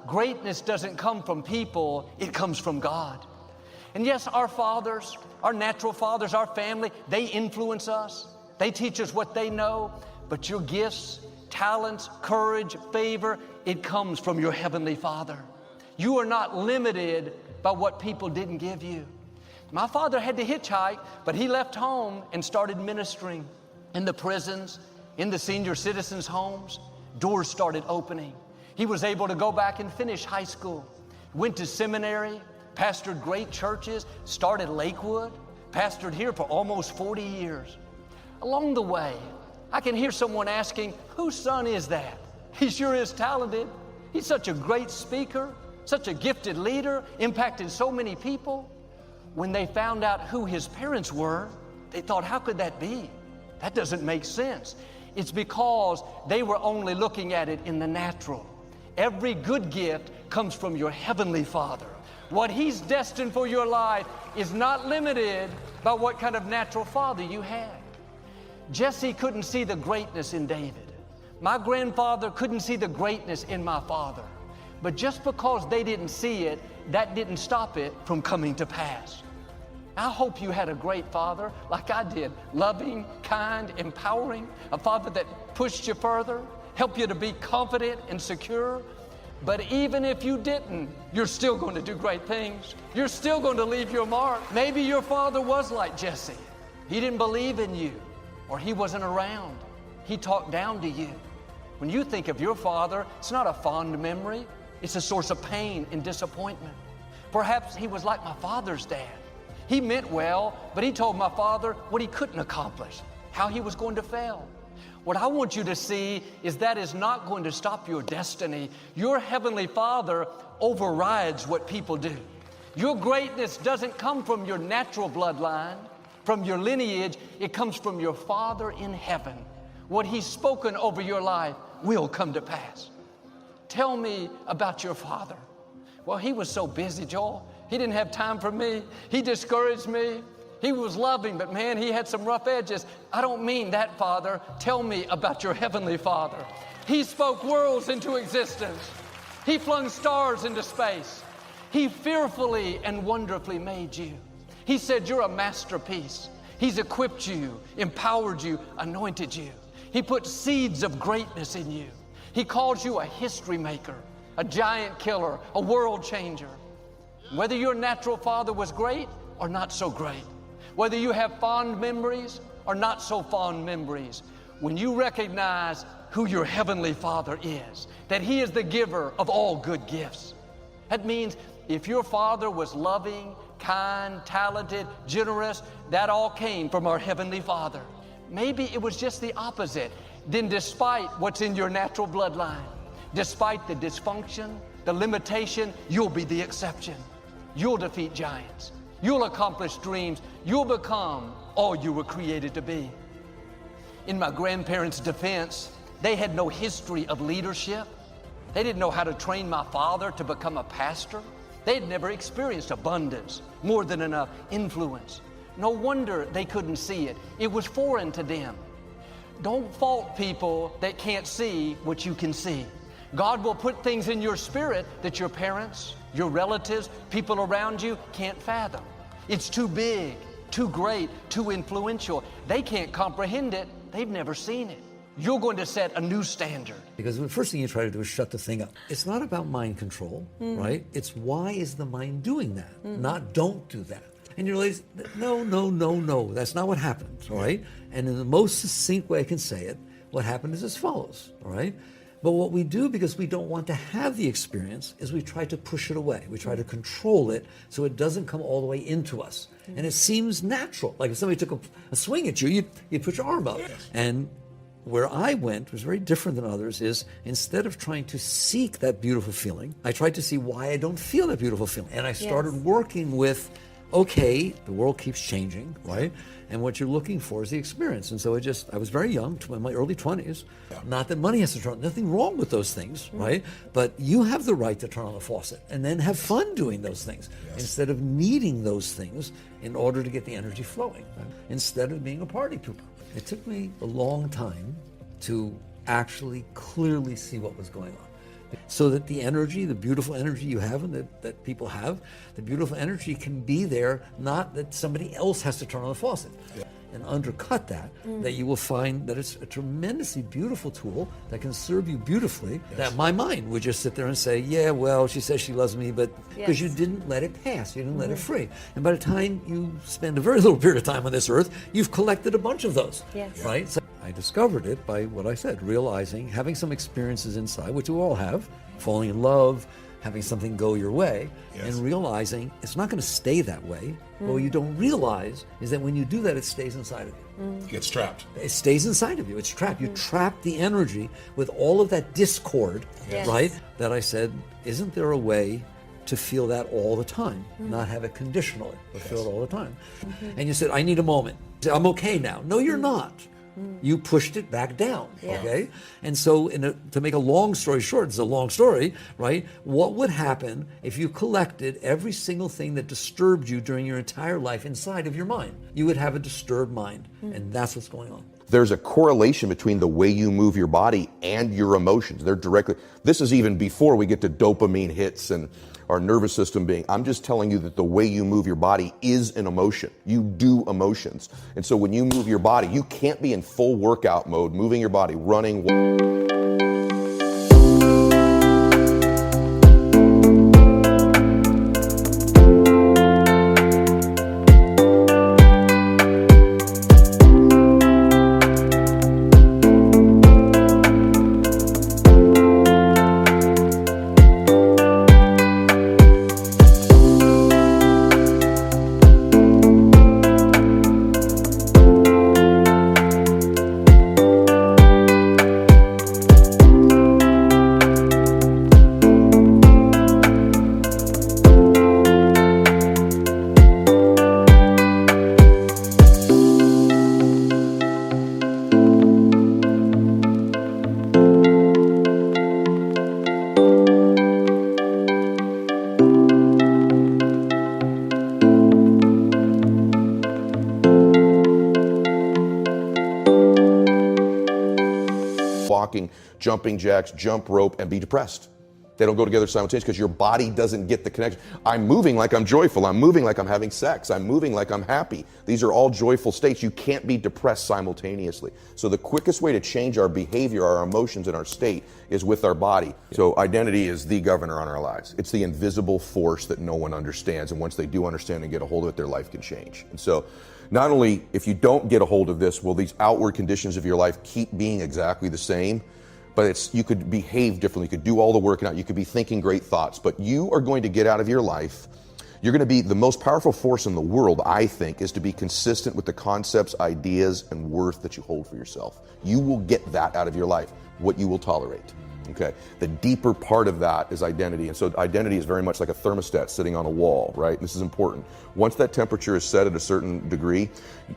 greatness doesn't come from people, it comes from God. And yes, our fathers, our natural fathers, our family, they influence us. They teach us what they know. But your gifts, talents, courage, favor, it comes from your Heavenly Father. You are not limited by what people didn't give you. My father had to hitchhike, but he left home and started ministering in the prisons, in the senior citizens' homes. Doors started opening. He was able to go back and finish high school, went to seminary, pastored great churches, started Lakewood, pastored here for almost 40 years. Along the way, I can hear someone asking, whose son is that? He sure is talented. He's such a great speaker, such a gifted leader, impacted so many people. When they found out who his parents were, they thought, how could that be? That doesn't make sense. It's because they were only looking at it in the natural. Every good gift comes from your Heavenly Father. What He's destined for your life is not limited by what kind of natural father you had. Jesse couldn't see the greatness in David. My grandfather couldn't see the greatness in my father. But just because they didn't see it, that didn't stop it from coming to pass. I hope you had a great father like I did, loving, kind, empowering, a father that pushed you further, helped you to be confident and secure. But even if you didn't, you're still going to do great things. You're still going to leave your mark. Maybe your father was like Jesse. He didn't believe in you, or he wasn't around. He talked down to you. When you think of your father, it's not a fond memory. It's a source of pain and disappointment. Perhaps he was like my father's dad. He meant well, but he told my father what he couldn't accomplish, how he was going to fail. What I want you to see is that is not going to stop your destiny. Your Heavenly Father overrides what people do. Your greatness doesn't come from your natural bloodline, from your lineage. It comes from your Father in heaven. What He's spoken over your life will come to pass. Tell me about your father. Well, he was so busy, Joel. He didn't have time for me. He discouraged me. He was loving, but man, he had some rough edges. I don't mean that, Father. Tell me about your Heavenly Father. He spoke worlds into existence. He flung stars into space. He fearfully and wonderfully made you. He said you're a masterpiece. He's equipped you, empowered you, anointed you. He put seeds of greatness in you. He calls you a history maker, a giant killer, a world changer. Whether your natural father was great or not so great, whether you have fond memories or not so fond memories, when you recognize who your Heavenly Father is, that He is the giver of all good gifts, that means if your father was loving, kind, talented, generous, that all came from our Heavenly Father. Maybe it was just the opposite. Then despite what's in your natural bloodline, despite the dysfunction, the limitation, you'll be the exception. You'll defeat giants. You'll accomplish dreams. You'll become all you were created to be. In my grandparents' defense, they had no history of leadership. They didn't know how to train my father to become a pastor. They had never experienced abundance, more than enough influence. No wonder they couldn't see it. It was foreign to them. Don't fault people that can't see what you can see. God will put things in your spirit that your parents, your relatives, people around you can't fathom. It's too big, too great, too influential. They can't comprehend it. They've never seen it. You're going to set a new standard. Because the first thing you try to do is shut the thing up. It's not about mind control, right? It's why is the mind doing that? Not don't do that. And you realize, no, that's not what happened, all right? And in the most succinct way I can say it, what happened is as follows, all right? But what we do, because we don't want to have the experience, is we try to push it away. We try to control it so it doesn't come all the way into us. And it seems natural. Like if somebody took a swing at you, you'd put your arm up. Yes. And where I went was very different than others, is instead of trying to seek that beautiful feeling, I tried to see why I don't feel that beautiful feeling. And I started working with, okay, the world keeps changing, right? And what you're looking for is the experience. And so I was very young, in my early 20s. Yeah. Not that money has to turn on, nothing wrong with those things, right? But you have the right to turn on the faucet and then have fun doing those things instead of needing those things in order to get the energy flowing, right? Instead of being a party pooper. It took me a long time to actually clearly see what was going on. So that the energy, the beautiful energy you have and that people have, the beautiful energy can be there, not that somebody else has to turn on the faucet. Yeah. And undercut that, that you will find that it's a tremendously beautiful tool that can serve you beautifully, that my mind would just sit there and say, yeah, well, she says she loves me, but because you didn't let it pass, you didn't let it free. And by the time you spend a very little period of time on this earth, you've collected a bunch of those, right? So I discovered it by what I said, realizing, having some experiences inside, which we all have, falling in love, having something go your way, and realizing it's not going to stay that way. What you don't realize is that when you do that, it stays inside of you. It gets trapped. It stays inside of you. It's trapped. You trap the energy with all of that discord, right? That I said, isn't there a way to feel that all the time, not have it conditionally, but feel it all the time? And you said, I need a moment. You said, I'm okay now. No, you're not. You pushed it back down, okay? And so to make a long story short, it's a long story, right? What would happen if you collected every single thing that disturbed you during your entire life inside of your mind? You would have a disturbed mind, and that's what's going on. There's a correlation between the way you move your body and your emotions. They're directly, this is even before we get to dopamine hits and our nervous system being, I'm just telling you that the way you move your body is an emotion. You do emotions. And so when you move your body, you can't be in full workout mode, moving your body, running. Walking, jumping jacks, jump rope, and be depressed. They don't go together simultaneously because your body doesn't get the connection. I'm moving like I'm joyful. I'm moving like I'm having sex. I'm moving like I'm happy. These are all joyful states. You can't be depressed simultaneously. So the quickest way to change our behavior, our emotions, and our state is with our body. So identity is the governor on our lives. It's the invisible force that no one understands. And once they do understand and get a hold of it, their life can change. And so not only if you don't get a hold of this, will these outward conditions of your life keep being exactly the same, but you could behave differently. You could do all the working out. You could be thinking great thoughts, but you are going to get out of your life. You're going to be the most powerful force in the world, I think, is to be consistent with the concepts, ideas, and worth that you hold for yourself. You will get that out of your life, what you will tolerate. Okay. The deeper part of that is identity. And so identity is very much like a thermostat sitting on a wall, right? This is important. Once that temperature is set at a certain degree,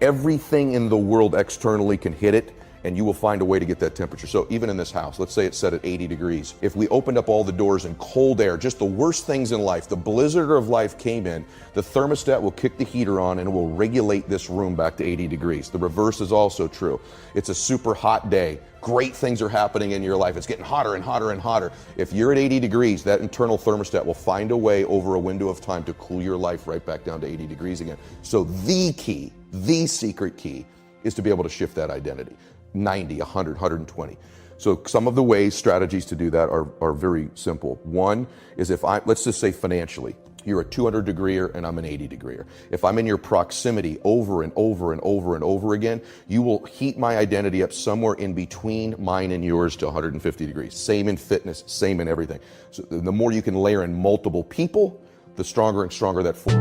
everything in the world externally can hit it, and you will find a way to get that temperature. So even in this house, let's say it's set at 80 degrees. If we opened up all the doors and cold air, just the worst things in life, the blizzard of life came in, the thermostat will kick the heater on and it will regulate this room back to 80 degrees. The reverse is also true. It's a super hot day. Great things are happening in your life. It's getting hotter and hotter and hotter. If you're at 80 degrees, that internal thermostat will find a way over a window of time to cool your life right back down to 80 degrees again. So the key, the secret key, is to be able to shift that identity. 90, 100, 120. So some of the ways, strategies to do that are very simple. One is let's just say financially, you're a 200 degreer and I'm an 80 degreer. If I'm in your proximity over and over and over and over again, you will heat my identity up somewhere in between mine and yours to 150 degrees. Same in fitness, same in everything. So the more you can layer in multiple people, the stronger and stronger that force.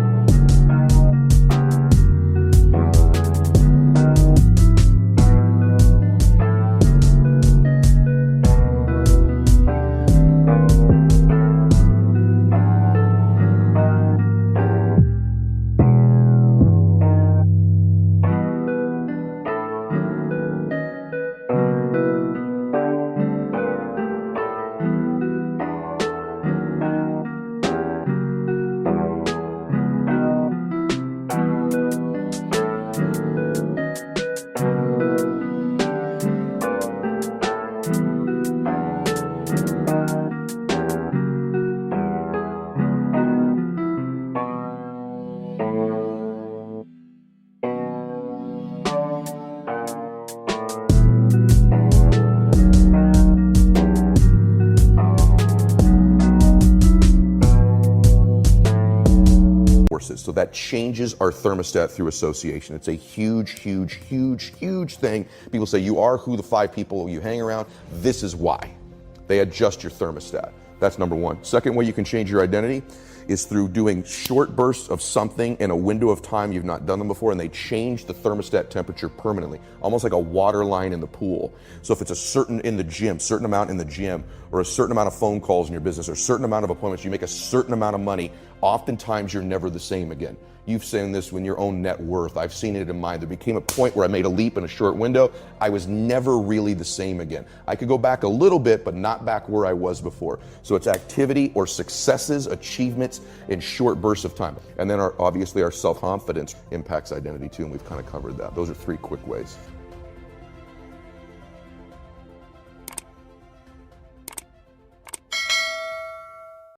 So that changes our thermostat through association. It's a huge, huge, huge, huge thing. People say you are who the 5 people you hang around. This is why. They adjust your thermostat. That's number one. Second way you can change your identity is through doing short bursts of something in a window of time you've not done them before, and they change the thermostat temperature permanently, almost like a water line in the pool. So if it's a certain amount in the gym, or a certain amount of phone calls in your business, or a certain amount of appointments, you make a certain amount of money, oftentimes you're never the same again. You've seen this in your own net worth. I've seen it in mine. There became a point where I made a leap in a short window. I was never really the same again. I could go back a little bit, but not back where I was before. So it's activity or successes, achievements in short bursts of time. And then obviously our self-confidence impacts identity too, and we've kind of covered that. Those are 3 quick ways.